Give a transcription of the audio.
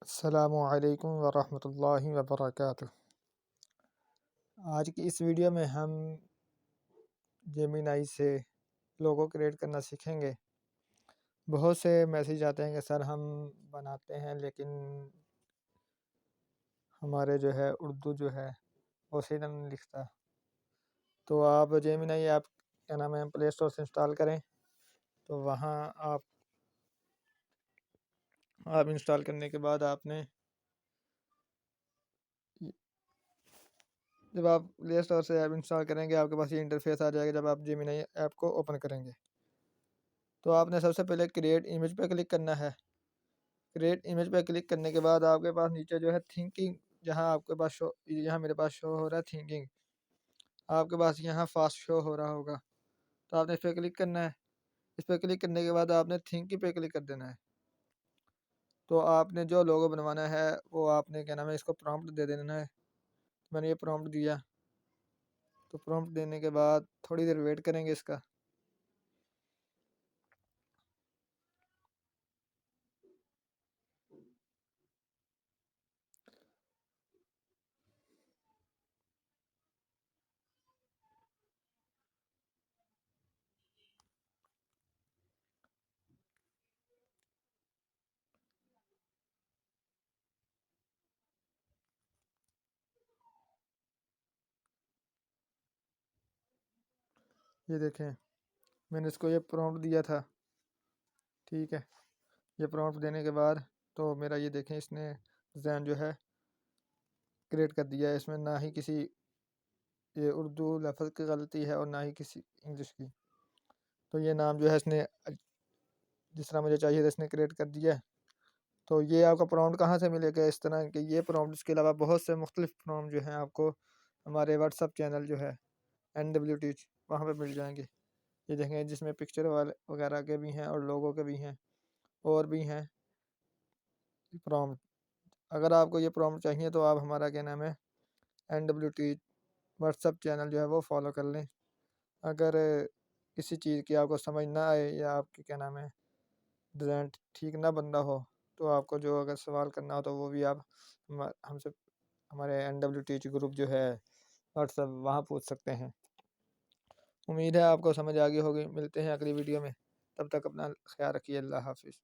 अस्सलामुअलैकुम वरहमतुल्लाहि वबरकातुह। आज की इस वीडियो में हम जेमिनाई से लोगो क्रिएट करना सीखेंगे। बहुत से मैसेज आते हैं कि सर हम बनाते हैं लेकिन हमारे जो है उर्दू जो है वो सही तरह नहीं लिखता। तो आप जेमिनाई ऐप क्या नाम है प्ले स्टोर से इंस्टॉल करें। तो वहाँ आप इंस्टॉल करने के बाद आपने जब आप प्ले स्टोर से ऐप इंस्टॉल करेंगे आपके पास ये इंटरफेस आ जाएगा जब आप जेमिनाई ऐप को ओपन करेंगे। तो आपने सबसे पहले क्रिएट इमेज पे क्लिक करना है। क्रिएट इमेज पे क्लिक करने के बाद आपके पास नीचे जो है थिंकिंग, जहाँ आपके पास शो यहाँ मेरे पास शो हो रहा है थिंकिंग, आपके पास यहाँ फास्ट शो हो रहा होगा। तो आपने इस पर क्लिक करना है। इस पर क्लिक करने के बाद आपने थिंकिंग पे क्लिक कर देना है। तो आपने जो लोगो बनवाना है वो आपने क्या नाम है इसको प्रॉम्प्ट दे देना है। मैंने ये प्रॉम्प्ट दिया। तो प्रॉम्प्ट देने के बाद थोड़ी देर वेट करेंगे इसका। ये देखें, मैंने इसको ये प्रॉम्प्ट दिया था। ठीक है, ये प्रॉम्प्ट देने के बाद तो मेरा ये देखें इसने डिज़ाइन जो है क्रिएट कर दिया है। इसमें ना ही किसी ये उर्दू लफ्ज़ की गलती है और ना ही किसी इंग्लिश की। तो ये नाम जो है इसने जिस तरह मुझे चाहिए था इसने क्रिएट कर दिया है। तो ये आपका प्रॉम्प्ट कहाँ से मिलेगा इस तरह के ये प्रॉम्प्ट के अलावा बहुत से मुख्तलिफ प्रॉम्प्ट जो हैं आपको हमारे व्हाट्सअप चैनल जो है NW टीच वहाँ पे मिल जाएंगे। ये देखें जिसमें पिक्चर वाले वगैरह के भी हैं और लोगों के भी हैं और भी हैं प्रॉम्प्ट। अगर आपको ये प्रॉम्प्ट चाहिए तो आप हमारा क्या नाम है NW टीच व्हाट्सअप चैनल जो है वो फॉलो कर लें। अगर किसी चीज़ की आपको समझ ना आए या आपकी क्या नाम है डिज़ाइन ठीक ना बन रहा हो तो आपको जो अगर सवाल करना हो तो वो भी आप हमसे हमारे NW टीच ग्रुप जो है व्हाट्सएप वहाँ पूछ सकते हैं। उम्मीद है आपको समझ आ गई होगी। मिलते हैं अगली वीडियो में, तब तक अपना ख्याल रखिए। अल्लाह हाफिज़।